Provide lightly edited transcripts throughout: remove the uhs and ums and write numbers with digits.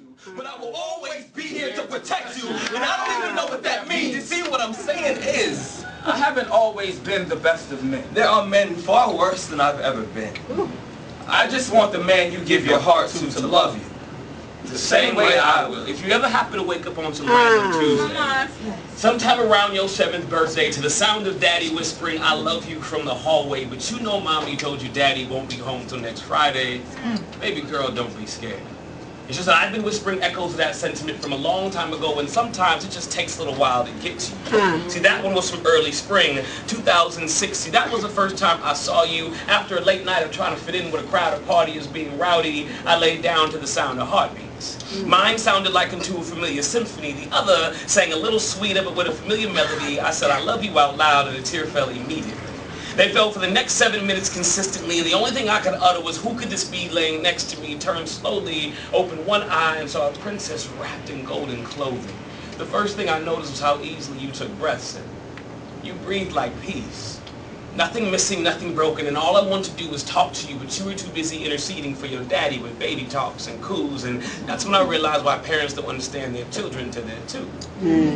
you, but I will always be here to protect you, and I don't even know what that means. You see, what I'm saying is, I haven't always been the best of men. there are men far worse than I've ever been. I just want the man you give your heart to love you. The same way I will. If you ever happen to wake up on some random Tuesday, sometime around your 7th birthday, to the sound of Daddy whispering, "I love you" from the hallway, but you know Mommy told you Daddy won't be home till next Friday, baby girl, don't be scared. It's just that I've been whispering echoes of that sentiment from a long time ago, and sometimes it just takes a little while to get to you. See, that one was from early spring, 2006. See, that was the first time I saw you. After a late night of trying to fit in with a crowd of partiers being rowdy, I laid down to the sound of heartbeats. Mine sounded like into a familiar symphony. The other sang a little sweeter, but with a familiar melody. I said, "I love you" out loud, and a tear fell immediately. They fell for the next 7 minutes consistently, and the only thing I could utter was, "Who could this be?" Laying next to me, turned slowly, opened one eye, and saw a princess wrapped in golden clothing. The first thing I noticed was how easily you took breaths in. You breathed like peace. Nothing missing, nothing broken, and all I wanted to do was talk to you, but you were too busy interceding for your daddy with baby talks and coos, and that's when I realized why parents don't understand their children till they're 2.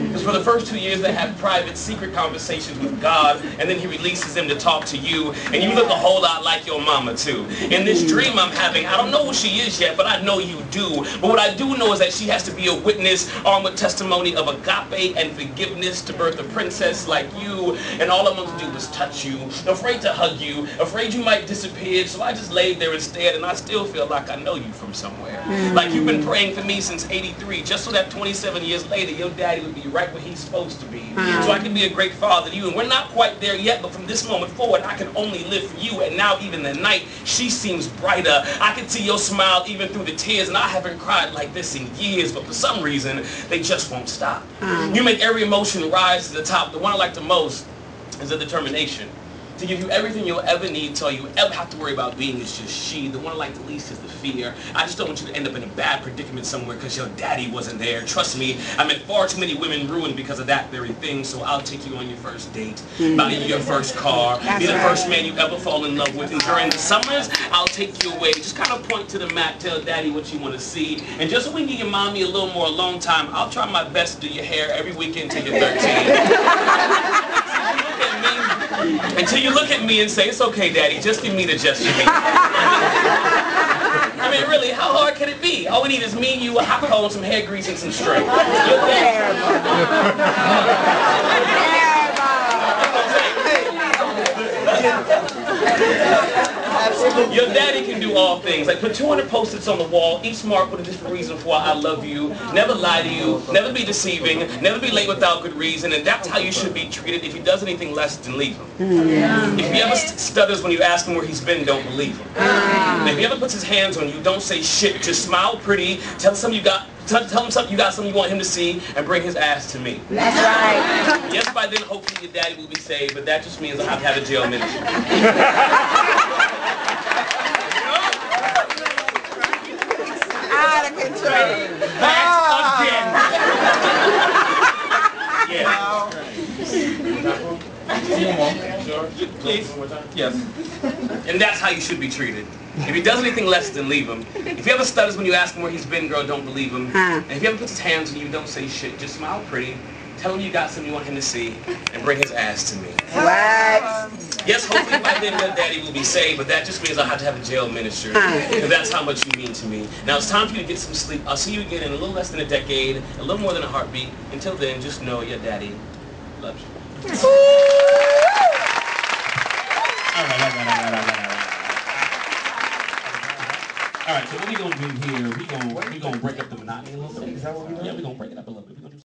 Because for the first 2 years they have private, secret conversations with God, and then he releases them to talk to you, and you look a whole lot like your mama too. In this dream I'm having, I don't know who she is yet, but I know you do. But what I do know is that she has to be a witness, armed with testimony of agape and forgiveness to birth a princess like you, and all I want to do is touch you. Afraid to hug you, afraid you might disappear, so I just laid there instead, and I still feel like I know you from somewhere. Like you've been praying for me since '83, just so that 27 years later, your daddy would be right where he's supposed to be, so I can be a great father to you. And we're not quite there yet, but from this moment forward, I can only live for you, and now even the night, she seems brighter. I can see your smile even through the tears, and I haven't cried like this in years, but for some reason, they just won't stop. You make every emotion rise to the top. The one I like the most is the determination to give you everything you'll ever need, till you ever have to worry about being is just she. The one I like the least is the fear. I just don't want you to end up in a bad predicament somewhere because your daddy wasn't there. Trust me, I met far too many women ruined because of that very thing, so I'll take you on your first date, buy you your first car, be the first man you ever fall in love with, and during the summers, I'll take you away. Just kind of point to the map, tell daddy what you want to see, and just so we can give your mommy a little more alone time, I'll try my best to do your hair every weekend till you're 13. Until you look at me and say, "It's okay, Daddy, just give me the gesture." I mean, really, how hard can it be? All we need is me, you, a hot coal, some hair grease, and some string. Your daddy can do all things. Like put 200 post-its on the wall, each marked with a different reason for why I love you, never lie to you, never be deceiving, never be late without good reason, and that's how you should be treated. If he does anything less, then leave him. If he ever stutters when you ask him where he's been, don't believe him. And if he ever puts his hands on you, don't say shit, just smile pretty, tell him something you got something you want him to see, and bring his ass to me. That's right. Yes, by then, hopefully your daddy will be saved, but that just means I'll have to have a jail ministry. Out of control. Back again. Yeah. Please. Yes. And that's how you should be treated. If he does anything less, then leave him. If he ever stutters when you ask him where he's been, girl, don't believe him. And if he ever puts his hands on you, don't say shit. Just smile pretty. Tell him you got something you want him to see, and bring his ass to me. What? Yes, hopefully by then your daddy will be saved, but that just means I'll have to have a jail minister. And that's how much you mean to me. Now it's time for you to get some sleep. I'll see you again in a little less than a decade, a little more than a heartbeat. Until then, just know your daddy loves you. All right, so what we gonna do here, we gonna break up the monotony a little bit. Is that what we're doing? Yeah, we're gonna break it up a little bit.